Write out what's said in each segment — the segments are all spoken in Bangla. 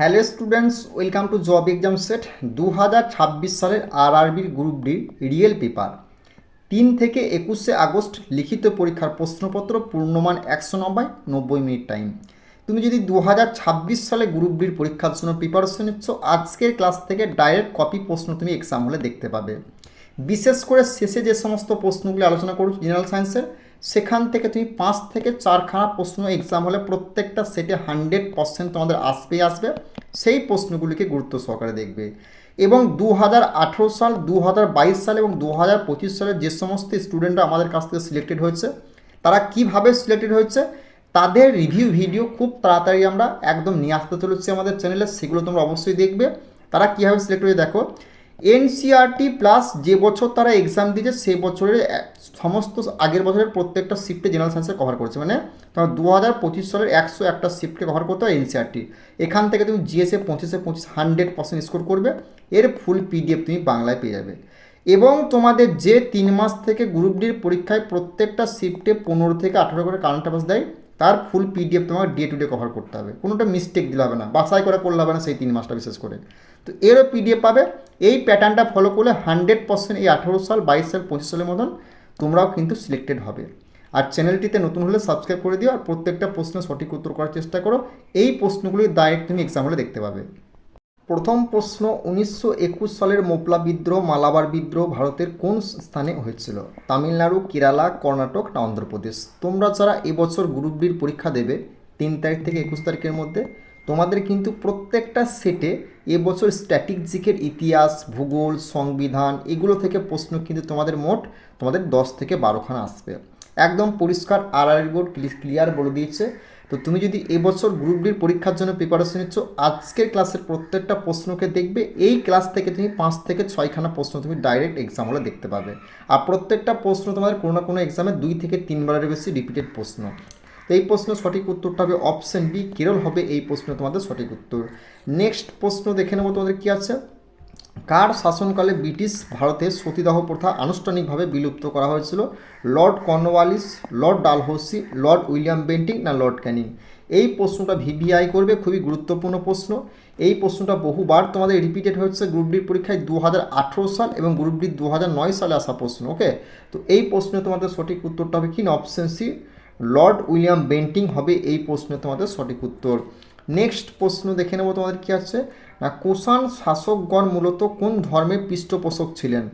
Hello students, welcome to job exam set 2026 সালের আরআরবির গ্রুপ ডি রিয়েল পেপার 3 থেকে 21 আগস্ট লিখিত পরীক্ষার প্রশ্নপত্র পূর্ণমান 190 টাইম। তুমি যদি 2026 সালে গ্রুপ ডির পরীক্ষার জন্য প্রিপারেশন নিচ্ছ, আজকের ক্লাস থেকে ডাইরেক্ট কপি প্রশ্ন তুমি এক্সাম হলে দেখতে পাবে। বিশেষ করে শেষে যে সমস্ত প্রশ্নগুলি আলোচনা করছি জেনারেল সায়েন্সের, সেখান থেকে তুমি 5 থেকে 4খানা প্রশ্ন এক্সাম হলে প্রত্যেকটা সেটে 100% তোমাদের আসবে। সেই প্রশ্নগুলিকে গুরুত্ব সহকারে দেখবে এবং 2018 সাল, 2022 সাল এবং 2025 সালের যে সমস্ত স্টুডেন্টরা আমাদের কাছ থেকে সিলেক্টেড হয়েছে, তারা কিভাবে সিলেক্টেড হয়েছে তাদের রিভিউ ভিডিও খুব তাড়াতাড়ি আমরা একদম নিয়ে আসতে চলেছি আমাদের চ্যানেলে। সেগুলো তোমরা অবশ্যই দেখবে। তারা কীভাবে সিলেক্ট হয়েছে দেখো। এনসিআরটি প্লাস যে বছর তারা এক্সাম দিয়েছে সেই বছরের সমস্ত আগের বছরের প্রত্যেকটা শিফটে জেনারেল সায়েন্সে কভার করেছে। মানে তোমার 2025 সালের 101টা শিফটকে কভার করতে হয় এনসিআরটি। এখান থেকে তুমি জিএসএ 25 100% স্কোর করবে। এর ফুল পিডিএফ তুমি বাংলায় পেয়ে যাবে। এবং তোমাদের যে 3 মাস থেকে গ্রুপ ডির পরীক্ষায় প্রত্যেকটা শিফটে 15 থেকে 18 করে কারেন্ট অ্যাফেয়ার্স দেয়, তার ফুল পিডিএফ তোমার ডে টু ডে কভার করতে হবে। কোনোটা মিস্টেক দিলে হবে না, বাছাই করে করলে হবে না সেই 3 মাসটা বিশেষ করে। তো এরও পিডিএফ পাবে। এই প্যাটার্নটা ফলো করলে 100% এই 18 সাল, 22 সাল, 25 সালের মতন তোমরাও কিন্তু সিলেক্টেড হবে। আর চ্যানেলটিতে নতুন হলে সাবস্ক্রাইব করে দিও আর প্রত্যেকটা প্রশ্নের সঠিক উত্তর করার চেষ্টা করো। এই প্রশ্নগুলি ডাইরেক্ট তুমি এক্সাম হলে দেখতে পাবে। প্রথম প্রশ্ন, 1921 সালের মোপলা বিদ্রোহ, মালাবার বিদ্রোহ ভারতের কোন স্থানে হয়েছিল? তামিলনাড়ু, কেরালা, কর্ণাটক না অন্ধ্রপ্রদেশ? তোমরা যারা এবছর গ্রুপ ডির পরীক্ষা দেবে 3 তারিখ থেকে 21 তারিখের মধ্যে, তোমাদের কিন্তু প্রত্যেকটা সেটে এবছর স্ট্র্যাটেজিকের ইতিহাস, ভূগোল, সংবিধান এগুলো থেকে প্রশ্ন কিন্তু তোমাদের 10 থেকে 12খানা আসবে। একদম পরিষ্কার আরআরবি বোর্ড ক্লিয়ার বলে দিয়েছে। তো তুমি যদি এবছর গ্রুপ ডির পরীক্ষার জন্য প্রিপারেশন নিচ্ছ, আজকের ক্লাসের প্রত্যেকটা প্রশ্নকে দেখবে। এই ক্লাস থেকে তুমি 5 থেকে 6খানা প্রশ্ন তুমি ডাইরেক্ট এক্সাম হলে দেখতে পাবে। আর প্রত্যেকটা প্রশ্ন তোমাদের কোনো না কোনো এক্সামে 2 থেকে 3 বারের বেশি রিপিটেড প্রশ্ন। তো এই প্রশ্ন সঠিক উত্তরটা হবে অপশন বি, কেরল হবে এই প্রশ্ন তোমাদের সঠিক উত্তর। নেক্সট প্রশ্ন দেখে নেবো তোমাদের কী আছে। কার শাসনকালে ব্রিটিশ ভারতে সতীদাহ প্রথা আনুষ্ঠানিকভাবে বিলুপ্ত করা হয়েছিল? Lord Cornwallis, Lord Dalhousie, Lord William Bentinck না লর্ড ক্যানিং? এই প্রশ্নটা ভিভিআই করবে, খুবই গুরুত্বপূর্ণ প্রশ্ন। এই প্রশ্নটা বহুবার তোমাদের রিপিটেড হচ্ছে গ্রুপ ডির পরীক্ষায় 2018 সাল এবং গ্রুপ ডি 2009 সালে আসা প্রশ্ন। ওকে, তো এই প্রশ্নে তোমাদের সঠিক উত্তরটা হবে কি না? Option C, Lord William Bentinck হবে এই প্রশ্নে তোমাদের সঠিক উত্তর। নেক্সট প্রশ্ন দেখে নেবো তোমাদের কী আছে না, কুষাণ শাসকগণ মূলত কোন ধর্মের পৃষ্ঠপোষক ছিলেন?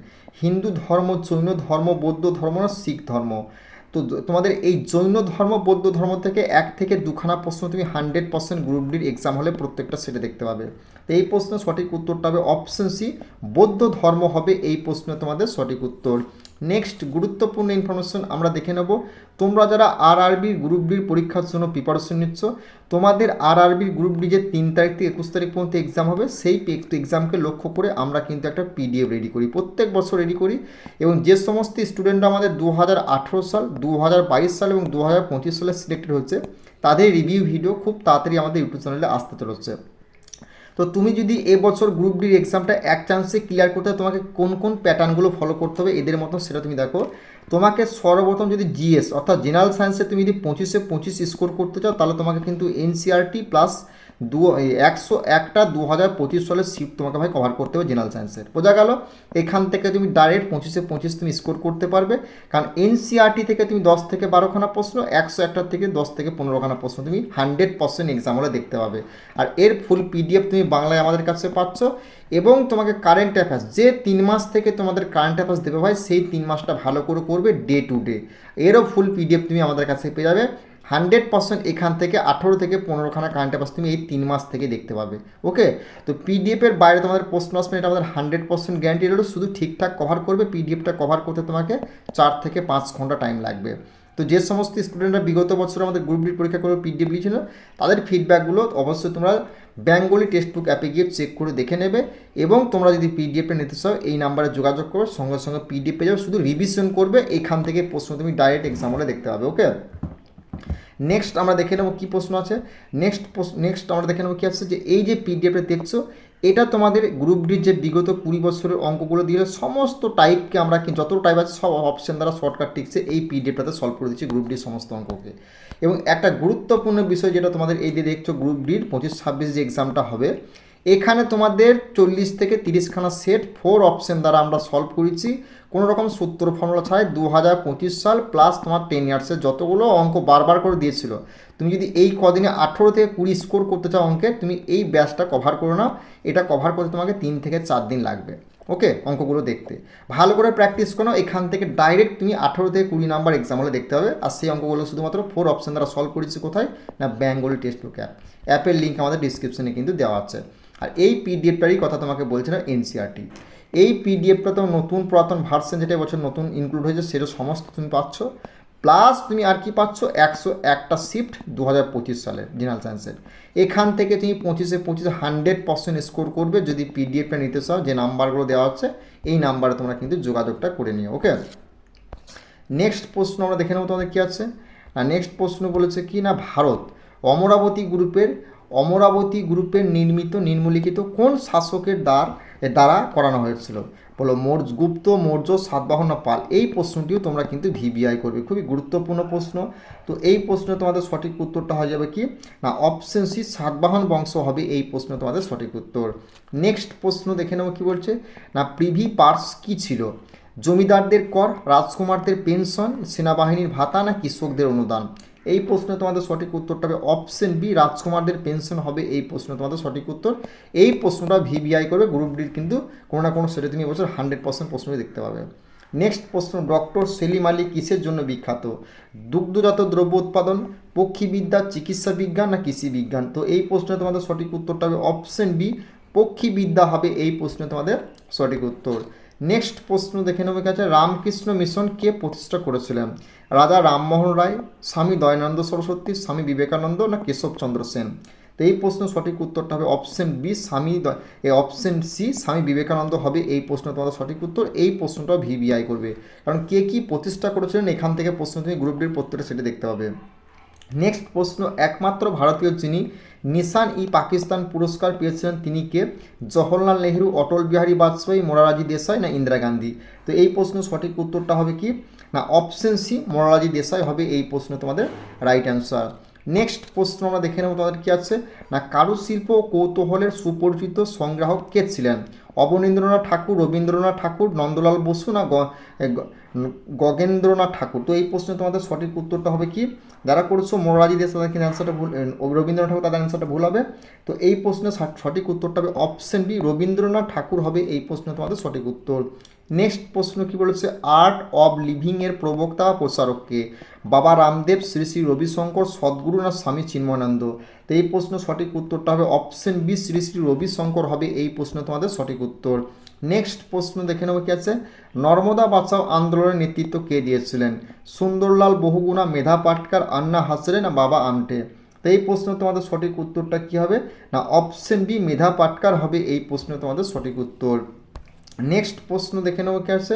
হিন্দু ধর্ম, জৈন ধর্ম, বৌদ্ধ ধর্ম না শিখ ধর্ম? তো তোমাদের এই জৈন ধর্ম, বৌদ্ধ ধর্ম থেকে 1 থেকে 2খানা প্রশ্ন তুমি 100% গ্রুপ ডির এক্সাম হলে প্রত্যেকটা সেটে দেখতে পাবে। তো এই প্রশ্নের সঠিক উত্তরটা হবে অপশন সি, বৌদ্ধ ধর্ম হবে এই প্রশ্নে তোমাদের সঠিক উত্তর। নেক্সট গুরুত্বপূর্ণ ইনফরমেশন আমরা দেখে নেব। তোমরা যারা আরআরবি গ্রুপ ডির পরীক্ষার জন্য প্রিপারেশন নিচ্ছ, তোমাদের আরআরবি গ্রুপ ডি যে 3 তারিখ থেকে 21 তারিখ পর্যন্ত এক্সাম হবে, সেই এক্সামকে লক্ষ্য করে আমরা কিন্তু একটা পিডিএফ রেডি করি, প্রত্যেক বছর রেডি করি। এবং যে সমস্ত স্টুডেন্টরা আমাদের 2018 সাল, 2022 সাল এবং 2025 সালে সিলেক্টেড হচ্ছে, তাদের রিভিউ ভিডিও খুব তাড়াতাড়ি আমাদের ইউটিউব চ্যানেলে আসতে চলেছে। তো তুমি যদি এবছর গ্রুপ ডির এক্সামটা এক চান্সে ক্লিয়ার করতে হয়, তোমাকে কোন কোন প্যাটার্নগুলো ফলো করতে হবে এদের মতন, সেটা তুমি দেখো। তোমাকে সর্বপ্রথম যদি জিএস অর্থাৎ জেনারেল সায়েন্সে তুমি যদি 25-এ 25 স্কোর করতে চাও, তাহলে তোমাকে কিন্তু এনসিআরটি প্লাস 101টা 2025 সালের শিফট তোমাকে ভাই কভার করতে হবে জেনারেল সায়েন্সের। বোঝা গেল? এখান থেকে তুমি ডাইরেক্ট 25-এ 25 তুমি স্কোর করতে পারবে, কারণ এনসিআরটি থেকে তুমি 10 থেকে 12খানা প্রশ্ন, 101টার থেকে 10 থেকে 15খানা প্রশ্ন তুমি 100% এক্সাম হলে দেখতে পাবে। আর এর ফুল পিডিএফ তুমি বাংলায় আমাদের কাছে পাচ্ছ। এবং তোমাকে কারেন্ট অ্যাফেয়ার্স যে 3 মাস থেকে তোমাদের কারেন্ট অ্যাফেয়ার্স দেবে ভাই, সেই 3 মাসটা ভালো করে করবে ডে টু ডে। এরও ফুল পিডিএফ তুমি আমাদের কাছে পেয়ে যাবে 100%। এখান থেকে 18 থেকে 15খানা কারেন্ট অ্যাফেয়ার্স তুমি এই 3 মাস থেকে দেখতে পাবে। ওকে, তো পিডিএফের বাইরে তোমাদের প্রশ্ন আসবে, এটা আমাদের 100% গ্যারান্টি রইল। শুধু ঠিকঠাক কভার করবে, পিডিএফটা কভার করতে তোমাকে 4 থেকে 5 ঘন্টা টাইম লাগবে। তো যে সমস্ত স্টুডেন্টরা বিগত বছর আমাদের গ্রুপ ডি পরীক্ষা করে পিডিএফ লিখেছিল, তাদের ফিডব্যাকগুলো অবশ্যই তোমরা বেঙ্গলি টেক্সট বুক অ্যাপে গিয়ে চেক করে দেখে নেবে। এবং তোমরা যদি পিডিএফটা নিতে চাও, এই নাম্বারে যোগাযোগ করো, সঙ্গে সঙ্গে পিডিএফ পেয়ে যাবে। শুধু রিভিশন করবে, এইখান থেকে প্রশ্ন তুমি ডাইরেক্ট এক্সাম হলে দেখতে পাবে। ওকে, নেক্সট আমরা দেখে নেবো কী প্রশ্ন আছে। নেক্সট আমরা দেখে নেবো কী আসছে, যে এই যে পিডিএফে দেখছো এটা তোমাদের গ্রুপ ডির যে বিগত 20 বছরের অঙ্কগুলো দিয়ে সমস্ত টাইপকে আমরা যত টাইপ আছে সব অপশন দ্বারা শর্টকাট টিক্সে এই পিডিএফটাতে সলভ করে দিচ্ছি গ্রুপ ডির সমস্ত অঙ্ককে। এবং একটা গুরুত্বপূর্ণ বিষয় যেটা তোমাদের এই যে দেখছো গ্রুপ ডির 25-26 যে এক্সামটা হবে, এখানে তোমাদের 40 থেকে 30খানা সেট 4 অপশন দ্বারা আমরা সলভ করেছি, কোনো রকম সূত্র ফর্মুলা ছাড়াই। 2025 সাল প্লাস তোমার 10 ইয়ার্সের যতগুলো অঙ্ক বারবার করে দিয়েছিল, তুমি যদি এই কদিনে 18 থেকে 20 স্কোর করতে চাও অঙ্কে, তুমি এই ব্যাচটা কভার করে নাও। এটা কভার করতে তোমাকে 3 থেকে 4 দিন লাগবে। ওকে, অঙ্কগুলো দেখতে ভালো করে প্র্যাকটিস করো। এখান থেকে ডাইরেক্ট তুমি 18 থেকে 20 নাম্বার এক্সাম হলে দেখতে হবে। আর সেই অঙ্কগুলো শুধুমাত্র 4 অপশন দ্বারা সলভ করেছি। কোথায় না, বেঙ্গলি টেক্সট বুক অ্যাপের লিঙ্ক আমাদের ডিসক্রিপশনে কিন্তু দেওয়া আছে। আর এই পিডিএফটারই কথা তোমাকে বলছিলাম, এনসিআরটি। এই পিডিএফটা তো নতুন পুরাতন ভার্সন যেটা এবছর নতুন ইনক্লুড হয়েছে সেটা সমস্ত তুমি পাচ্ছ। প্লাস তুমি আর কি পাচ্ছ, 101টা শিফট 2025 সালের জেনারেল সায়েন্সের। এখান থেকে তুমি 25-এ 100% স্কোর করবে যদি পিডিএফটা নিতে চাও। যে নাম্বারগুলো দেওয়া হচ্ছে এই নাম্বারে তোমরা কিন্তু যোগাযোগটা করে নিও। ওকে, নেক্সট প্রশ্ন আমরা দেখে নেবো তোমাদের কী আছে না। নেক্সট প্রশ্ন বলেছে কি না, ভারত অমরাবতী গ্রুপের নির্মিত নিম্নলিখিত কোন শাসকের দ্বারা করানো হয়েছিল? বলো গুপ্ত, মৌর্য, সাতবাহন না পাল? এই প্রশ্নটিও তোমরা কিন্তু ভিবিআই করবে, খুবই গুরুত্বপূর্ণ প্রশ্ন। তো এই প্রশ্নে তোমাদের সঠিক উত্তরটা হয়ে যাবে কি না, অপশন সি, সাতবাহন বংশ হবে এই প্রশ্ন তোমাদের সঠিক উত্তর। নেক্সট প্রশ্ন দেখে নেবো কী বলছে না, প্রিভি পার্স কী ছিল? জমিদারদের কর, রাজকুমারদের পেনশন, সেনাবাহিনীর ভাতা না কৃষকদের অনুদান? এই প্রশ্নে তোমাদের সঠিক উত্তরটা হবে অপশন বি, রাজকুমারদের পেনশন হবে এই প্রশ্ন তোমাদের সঠিক উত্তর। এই প্রশ্নটা ভিবিআই করবে, গ্রুপ ডির কিন্তু কোনো না কোনো সেটে তুমি এবছর 100% প্রশ্নই দেখতে পাবে। নেক্সট প্রশ্ন, ডক্টর সেলিম আলী কিসের জন্য বিখ্যাত? দুগ্ধজাত দ্রব্য উৎপাদন, পক্ষীবিদ্যা, চিকিৎসা বিজ্ঞান না কৃষি বিজ্ঞান? তো এই প্রশ্নে তোমাদের সঠিক উত্তরটা হবে অপশন বি, পক্ষীবিদ্যা হবে এই প্রশ্নে তোমাদের সঠিক উত্তর। নেক্সট প্রশ্ন দেখে নেবে কাছে, রামকৃষ্ণ মিশন কে প্রতিষ্ঠা করেছিলেন? রাজা রামমোহন রায়, স্বামী দয়ানন্দ সরস্বতী, স্বামী বিবেকানন্দ না কেশবচন্দ্র সেন? তো এই প্রশ্ন সঠিক উত্তরটা হবে option B, option C, Swami Vivekananda হবে এই প্রশ্ন তোমাদের সঠিক উত্তর। এই প্রশ্নটাও ভিবিআই করবে, কারণ কে কী প্রতিষ্ঠা করেছিলেন এখান থেকে প্রশ্ন তুমি গ্রুপ ডির প্রত্যেকটা সেটা দেখতে পাবে। নেক্সট প্রশ্ন, একমাত্র ভারতীয় যিনি নিশান ই পাকিস্তান পুরস্কার পেয়েছিলেন তিনি কে? জওহরলাল নেহরু, অটল বিহারী বাজপেয়ী, মোরারজি দেশাই না ইন্দিরা গান্ধী? তো এই প্রশ্ন সঠিক উত্তরটা হবে কি না, অপশন সি, মোরারজি দেশাই হবে এই প্রশ্ন তোমাদের রাইট অ্যান্সার। নেক্সট প্রশ্ন আমরা দেখে নেব তোমাদের কী আছে না, কারুশিল্প ও কৌতূহলের সুপরিচিত সংগ্রাহক কে ছিলেন? অবনীন্দ্রনাথ ঠাকুর, রবীন্দ্রনাথ ঠাকুর, নন্দলাল বসু না গগেন্দ্রনাথ ঠাকুর? তো এই প্রশ্নে তোমাদের সঠিক উত্তরটা হবে কি, যারা করছো মোরারজি দেশাই তাদের কিন্তু অ্যান্সারটা ভুল, রবীন্দ্রনাথ ঠাকুর তাদের অ্যান্সারটা ভুল হবে। তো এই প্রশ্নের সঠিক উত্তরটা হবে অপশন বি, রবীন্দ্রনাথ ঠাকুর হবে এই প্রশ্নে তোমাদের সঠিক উত্তর। নেক্সট প্রশ্ন কি বলেছে, আর্ট অব লিভিং এর প্রবক্তা বা প্রচারককে? বাবা রামদেব, শ্রী শ্রী রবিশঙ্কর, সদ্গুরু না স্বামী চিন্ময়ানন্দ? তো এই প্রশ্ন সঠিক উত্তরটা হবে অপশন বি, শ্রী শ্রী রবিশঙ্কর হবে এই প্রশ্ন তোমাদের সঠিক উত্তর। নেক্সট প্রশ্ন দেখে নেবো কি আছে, নর্মদা বাঁচাও আন্দোলনের নেতৃত্ব কে দিয়েছিলেন? সুন্দরলাল বহুগুণা, মেধা পাটকার, আন্না হাজরে না বাবা আমটে? তো এই প্রশ্ন তোমাদের সঠিক উত্তরটা কী হবে না, অপশন বি, মেধা পাটকার হবে এই প্রশ্ন তোমাদের সঠিক উত্তর। নেক্সট প্রশ্ন দেখে নেবো কি আছে,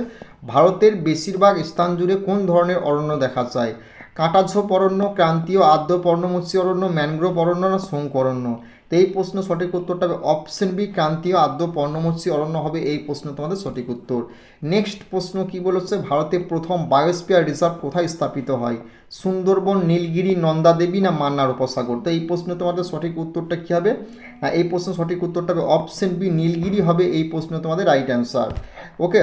ভারতের বেশিরভাগ স্থান জুড়ে কোন ধরনের অরণ্য দেখা যায়? কাঁটাঝোপ অরণ্য, ক্রান্তীয় আর্দ্র পর্ণমোচী অরণ্য, ম্যানগ্রোভ অরণ্য না শঙ্কু অরণ্য? তো এই প্রশ্ন সঠিক উত্তরটা হবে অপশন বি, ক্রান্তীয় আর্দ্র পর্ণমোচী অরণ্য হবে এই প্রশ্ন তোমাদের সঠিক উত্তর। নেক্সট প্রশ্ন কি বলেছে, ভারতের প্রথম বায়োস্ফিয়ার রিজার্ভ কোথায় স্থাপিত হয়? সুন্দরবন, নীলগিরি, নন্দাদেবী না মান্নার উপসাগর? তো এই প্রশ্ন তোমাদের সঠিক উত্তরটা কী হবে, এই প্রশ্ন সঠিক উত্তরটা হবে অপশন বি, নীলগিরি হবে এই প্রশ্ন তোমাদের রাইট অ্যান্সার। ওকে,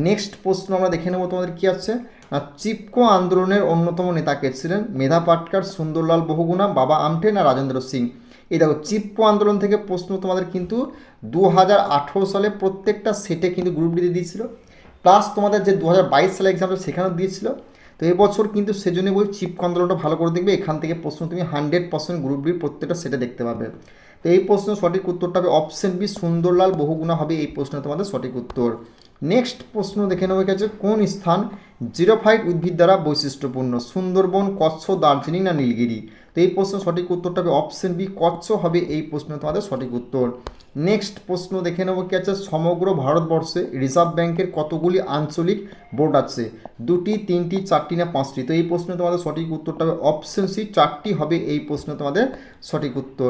নেক্সট প্রশ্ন আমরা দেখে নেবো তোমাদের কী আছে না, চিপকো আন্দোলনের অন্যতম নেতা কে ছিলেন? মেধা পাটকার, সুন্দরলাল বহুগুণা, বাবা আমটে না রাজেন্দ্র সিং? এই দেখো, চিপকো আন্দোলন থেকে প্রশ্ন তোমাদের কিন্তু 2018 সালে প্রত্যেকটা সেটে কিন্তু গ্রুপ ডিতে দিয়েছিল, প্লাস তোমাদের যে 2022 সালে এক্সামটা সেখানেও দিয়েছিল। তো এবছর কিন্তু সেজন্য বই চিপকো আন্দোলনটা ভালো করে দেখবে, এখান থেকে প্রশ্ন তুমি 100% গ্রুপ ডির প্রত্যেকটা সেটে দেখতে পাবে। তো এই প্রশ্ন সঠিক উত্তরটা হবে অপশন বি, সুন্দরলাল বহুগুণা হবে এই প্রশ্ন তোমাদের সঠিক উত্তর। নেক্সট প্রশ্ন দেখে নেওয়া গেছে, কোন স্থান জিরোফাইট উদ্ভিদ দ্বারা বৈশিষ্ট্যপূর্ণ? সুন্দরবন, কচ্ছ, দার্জিলিং না নীলগিরি? তো এই প্রশ্নের সঠিক উত্তরটা হবে অপশন বি, কচ্ছ হবে এই প্রশ্নের তোমাদের সঠিক উত্তর। নেক্সট প্রশ্ন দেখে নেবো কি আছে, সমগ্র ভারতবর্ষে রিজার্ভ ব্যাংকের কতগুলি আঞ্চলিক বোর্ড আছে? 2টি, 3টি, 4টি না 5টি? তো এই প্রশ্নে তোমাদের সঠিক উত্তরটা হবে অপশন সি, 4টি হবে এই প্রশ্নে তোমাদের সঠিক উত্তর।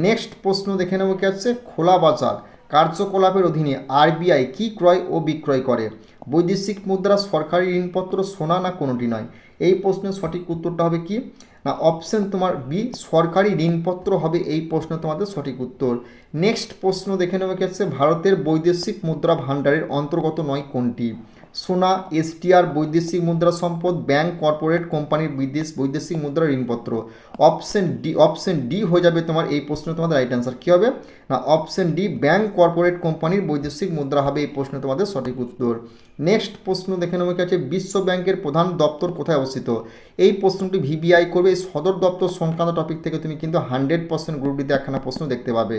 নেক্সট প্রশ্ন দেখে নেবো কি আছে, খোলা বাজার কার্যকলাপের অধীনে আরবিআই কি ক্রয় ও বিক্রয় করে? বৈদেশিক মুদ্রা, সরকারি ঋণপত্র, সোনা না কোনোটি নয়? এই প্রশ্নের সঠিক উত্তরটা হবে কি না অপশন তোমার বি, সরকারি ঋণপত্র হবে এই প্রশ্ন তোমাদের সঠিক উত্তর। নেক্সট প্রশ্ন দেখে নেবে কি আছে, ভারতের বৈদেশিক মুদ্রা ভাণ্ডারের অন্তর্গত নয় কোনটি? সোনা, এসটিআর, বৈদেশিক মুদ্রা সম্পদ, ব্যাংক, কর্পোরেট, কোম্পানির বৈদেশিক মুদ্রা, ঋণপত্র? অপশন ডি হয়ে যাবে তোমার এই প্রশ্ন তোমাদের রাইট অ্যান্সার। কী হবে না অপশন ডি, ব্যাংক, কর্পোরেট, কোম্পানির বৈদেশিক মুদ্রা হবে এই প্রশ্ন তোমাদের সঠিক উত্তর। নেক্সট প্রশ্ন দেখে নেবে কি আছে, বিশ্ব ব্যাংকের প্রধান দপ্তর কোথায় অবস্থিত? এই প্রশ্নটি ভিবিআই করবে। এই সদর দপ্তর সংক্রান্ত টপিক থেকে তুমি কিন্তু 100% গ্রুপ ডিতে একখানা প্রশ্ন দেখতে পাবে।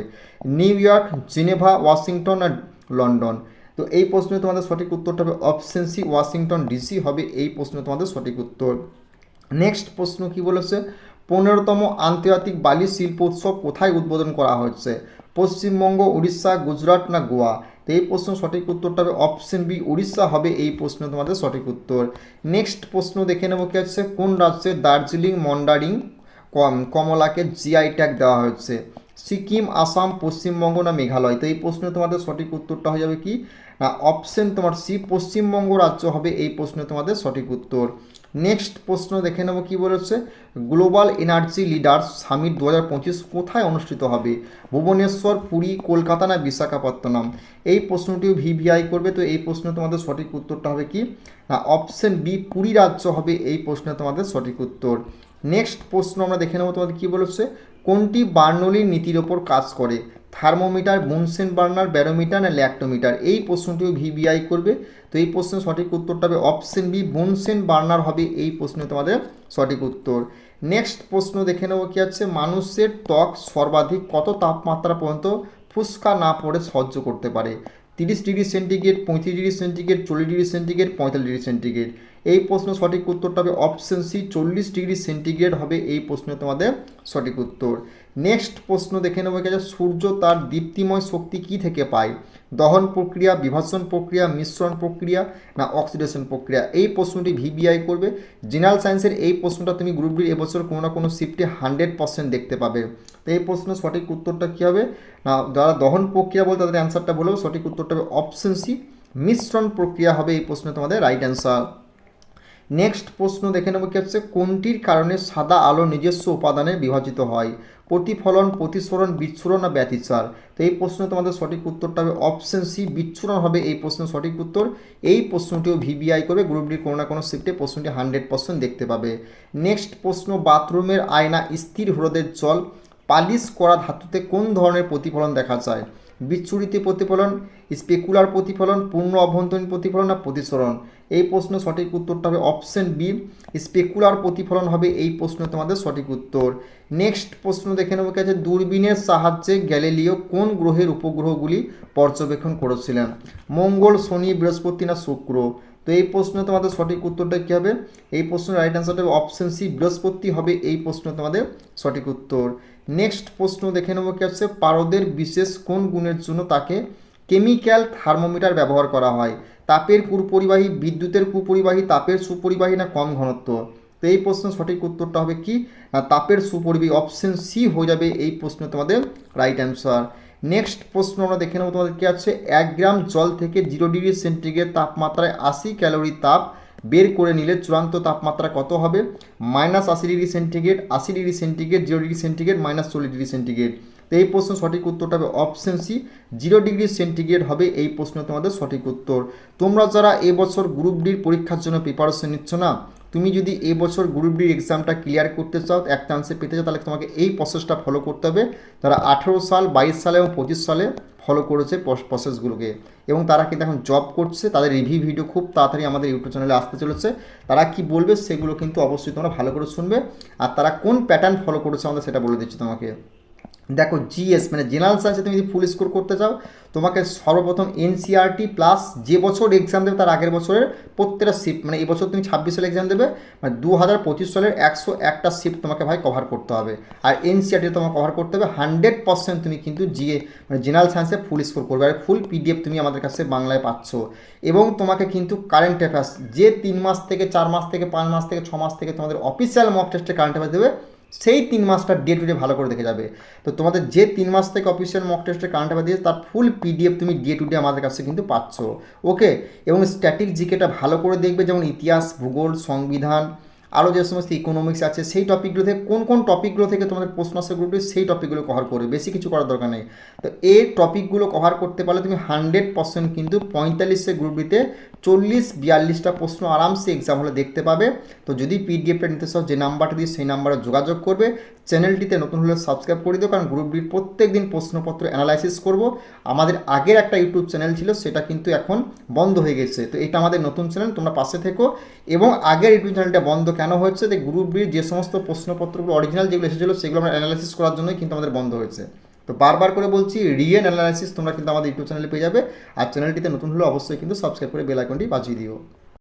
নিউ ইয়র্ক, জেনেভা, ওয়াশিংটন আর লন্ডন? তো এই প্রশ্নে তোমাদের সঠিক উত্তরটা হবে অপশন সি, ওয়াশিংটন ডিসি হবে এই প্রশ্নে তোমাদের সঠিক উত্তর। নেক্সট প্রশ্ন কি বলেছে, 15তম আন্তর্জাতিক বালি শিল্প উৎসব কোথায় উদ্বোধন করা হচ্ছে? পশ্চিমবঙ্গ, উড়িষ্যা, গুজরাট না গোয়া? তো এই প্রশ্ন সঠিক উত্তরটা হবে অপশন বি, উড়িষ্যা হবে এই প্রশ্ন তোমাদের সঠিক উত্তর। নেক্সট প্রশ্ন দেখে নেব কি হচ্ছে, কোন রাজ্যে দার্জিলিং মন্ডারিং কমলাকে জিআই ট্যাগ দেওয়া হচ্ছে? সিকিম, আসাম, পশ্চিমবঙ্গ না মেঘালয়? তো এই প্রশ্নে তোমাদের সঠিক উত্তরটা হয়ে যাবে কি না অপশন তোমার সি, পশ্চিমবঙ্গ রাজ্য হবে এই প্রশ্নে তোমাদের সঠিক উত্তর। নেক্সট প্রশ্ন দেখে নেব কি বলেছে, গ্লোবাল এনার্জি লিডার্স সামিট 2025 কোথায় অনুষ্ঠিত হবে? ভুবনেশ্বর, পুরী, কলকাতা না বিশাখাপত্তনম? এই প্রশ্নটিও ভিভিআই করবে। তো এই প্রশ্নে তোমাদের সঠিক উত্তরটা হবে কি না অপশন বি, পুরী রাজ্য হবে এই প্রশ্নে তোমাদের সঠিক উত্তর। নেক্সট প্রশ্ন আমরা দেখে নেব তোমাদের কী বলেছে, কোনটি বার্নৌলির নীতির ওপর কাজ করে? থার্মোমিটার, বুনসেন বার্নার, ব্যারোমিটার না ল্যাক্টোমিটার? এই প্রশ্নটিও ভিভিআই করবে। তো এই প্রশ্নের সঠিক উত্তরটা হবে অপশন বি, বুনসেন বার্নার হবে এই প্রশ্নে তোমাদের সঠিক উত্তর। নেক্সট প্রশ্ন দেখে নেব কি আছে, মানুষের ত্বক সর্বাধিক কত তাপমাত্রা পর্যন্ত ফুসকা না পড়ে সহ্য করতে পারে? 30 degree centigrade, 35 degree centigrade, 40 degree centigrade, 45 degree centigrade? এই প্রশ্ন সঠিক উত্তরটা হবে অপশন সি, 40 ডিগ্রি সেন্টিগ্রেড হবে এই প্রশ্নে তোমাদের সঠিক উত্তর। নেক্সট প্রশ্ন দেখে নেব কি আছে, সূর্য তার দীপ্তিময় শক্তি কী থেকে পায়? দহন প্রক্রিয়া, বিভাজন প্রক্রিয়া, মিশ্রণ প্রক্রিয়া না অক্সিডেশন প্রক্রিয়া? এই প্রশ্নটি ভিবিআই করবে। জেনারেল সায়েন্সের এই প্রশ্নটা তুমি গ্রুপ ডির এবছর কোনো না কোনো শিফটে 100% দেখতে পাবে। তো এই প্রশ্নের সঠিক উত্তরটা কী হবে না যারা দহন প্রক্রিয়া বলে তাদের অ্যান্সারটা বলেও সঠিক উত্তরটা হবে অপশন সি, মিশ্রণ প্রক্রিয়া হবে এই প্রশ্নে তোমাদের রাইট অ্যান্সার। নেক্সট প্রশ্ন দেখে নেব কি হচ্ছে, কোনটির কারণে সাদা আলো নিজস্ব উপাদানে বিভাজিত হয়? প্রতিফলন, প্রতিসরণ, বিচ্ছুরণ না ব্যতিচার? তো এই প্রশ্নে তোমাদের সঠিক উত্তরটা হবে অপশন সি, বিচ্ছুরণ হবে এই প্রশ্নের সঠিক উত্তর। এই প্রশ্নটিও ভিবিআই করবে, গ্রুপ ডির কোনো না কোনো শিফটে প্রশ্নটি 100% দেখতে পাবে। নেক্সট প্রশ্ন, বাথরুমের আয়না স্থির হ্রদের জল পালিশ করা ধাতুতে কোন ধরনের প্রতিফলন দেখা যায়? বিচ্ছুরিত প্রতিফলন, স্পেকুলার প্রতিফলন, পূর্ণ অভ্যন্তরীণ প্রতিফলন না প্রতিসরণ? এই প্রশ্নের সঠিক উত্তরটা হবে অপশন বি, স্পেকুলার প্রতিফলন হবে এই প্রশ্ন তোমাদের সঠিক উত্তর। নেক্সট প্রশ্ন দেখে নেব কি আছে, দূরবীনের সাহায্যে গ্যালিলিও কোন গ্রহের উপগ্রহগুলি পর্যবেক্ষণ করেছিলেন? মঙ্গল, শনি, বৃহস্পতি না শুক্র? তো এই প্রশ্ন তোমাদের সঠিক উত্তরটা কী হবে? এই প্রশ্নের রাইট অ্যান্সারটা হবে অপশন সি, বৃহস্পতি হবে এই প্রশ্ন তোমাদের সঠিক উত্তর। নেক্সট প্রশ্ন দেখে নেব কি আছে, পারদের বিশেষ কোন গুণের জন্য তাকে কেমিক্যাল থার্মোমিটার ব্যবহার করা হয়? তাপের কুপরিবাহী, বিদ্যুতের কুপরিবাহী, তাপের সুপরিবাহী না কম ঘনত্ব? তো এই প্রশ্নের সঠিক উত্তরটা হবে কি না তাপের সুপরিবাহী, অপশন সি হয়ে যাবে এই প্রশ্ন তোমাদের রাইট অ্যান্সার। নেক্সট প্রশ্ন আমরা দেখে নেব তোমাদের কি আছে, 1 গ্রাম জল থেকে 0 ডিগ্রি সেন্টিগ্রেড তাপমাত্রায় 80 ক্যালোরি তাপ বের করে নিলে চূড়ান্ত তাপমাত্রা কত হবে? -80 degree centigrade, 80 degree centigrade, 0 degree centigrade, -40 degree centigrade? তো এই প্রশ্ন সঠিক উত্তরটা হবে অপশন সি, 0 ডিগ্রি সেন্টিগ্রেড হবে এই প্রশ্ন তোমাদের সঠিক উত্তর। তোমরা যারা এবছর গ্রুপ ডির পরীক্ষার জন্য প্রিপারেশন নিচ্ছ না, তুমি যদি এবছর গ্রুপ ডির এক্সামটা ক্লিয়ার করতে চাও, এক চান্সে পেতে চাও, তাহলে তোমাকে এই প্রসেসটা ফলো করতে হবে। তারা 18 সাল, 22 সালে এবং 25 সালে ফলো করেছে প্রসেসগুলোকে, এবং তারা কিন্তু এখন জব করছে। তাদের রিভিউ ভিডিও খুব তাড়াতাড়ি আমাদের ইউটিউব চ্যানেলে আসতে চলেছে। তারা কি বলবে সেগুলো কিন্তু অবশ্যই তোমরা ভালো করে শুনবে। আর তারা কোন প্যাটার্ন ফলো করেছে আমাদের সেটা বলে দিচ্ছি তোমাকে। দেখো জিএস মানে জেনারেল সায়েন্সে তুমি যদি ফুল স্কোর করতে চাও, তোমাকে সর্বপ্রথম এনসিআরটি প্লাস যে বছর এক্সাম দেবে তার আগের বছরের প্রত্যেকটা শিফট, মানে এই বছর তুমি 26 সালে এক্সাম দেবে, মানে 2025 সালের 101টা শিফট তোমাকে ভাই কভার করতে হবে। আর এনসিআরটি তোমাকে কভার করতে হবে 100%। তুমি কিন্তু জিএ মানে জেনারেল সায়েন্সে ফুল স্কোর করবে, আর ফুল পিডিএফ তুমি আমাদের কাছে বাংলায় পাচ্ছ। এবং তোমাকে কিন্তু কারেন্ট অ্যাফেয়ার্স যে 3 মাস থেকে 4 মাস থেকে 5 মাস থেকে 6 মাস থেকে তোমাদের অফিসিয়াল মক টেস্টে কারেন্ট অ্যাফেয়ার্স দেবে, সেই 3 মাসটা ডে টু ডে ভালো করে দেখে যাবে। তো তোমাদের যে 3 মাস থেকে অফিসিয়াল মক টেস্টের কারেন্ট অ্যাফেয়ার দিয়েছে তার ফুল পিডিএফ তুমি ডে টু ডে আমাদের কাছে কিন্তু পাচ্ছ। ওকে, এবং স্ট্যাটিক জিকেটা ভালো করে দেখবে, যেমন ইতিহাস, ভূগোল, সংবিধান, আরও যে সমস্ত ইকোনমিক্স আছে সেই টপিকগুলো থেকে কোন কোন টপিকগুলো থেকে তোমাদের প্রশ্ন আসে গ্রুপে, সেই টপিকগুলো কভার করবে, বেশি কিছু করার দরকার নেই। তো এই টপিকগুলো কভার করতে পারলে তুমি 100% কিন্তু 45 গ্রুপ ডিতে 40-42টা প্রশ্ন আরামসে এক্সাম হলে দেখতে পাবে। তো যদি পিডিএফটা নিতে চাও, যে নাম্বারটা দিয়ে সেই নাম্বারে যোগাযোগ করবে। চ্যানেলটিতে নতুন হলে সাবস্ক্রাইব করে দিও, কারণ গ্রুপ ডির প্রত্যেক দিন প্রশ্নপত্র অ্যানালাইসিস করব। আমাদের আগের একটা ইউটিউব চ্যানেল ছিল, সেটা কিন্তু এখন বন্ধ হয়ে গেছে, তো এটা আমাদের নতুন চ্যানেল, তোমরা পাশে থেকো। এবং আগের ইউটিউব চ্যানেলটা বন্ধ কেন হচ্ছে, যে গ্রুপ ডির যে সমস্ত প্রশ্নপত্রগুলো অরিজিনাল যেগুলো এসেছিলো সেগুলো আমরা অ্যানালাইসিস করার জন্যই কিন্তু আমাদের বন্ধ হয়েছে। তো বারবার করে বলছি, রিয়েল অ্যানালাইসিস তোমরা কিন্তু আমাদের ইউটিউব চ্যানেলে পেয়ে যাবে। আর চ্যানেলটিতে নতুন হলে অবশ্যই কিন্তু সাবস্ক্রাইব করে বেল আইকনটি বাজিয়ে দিও।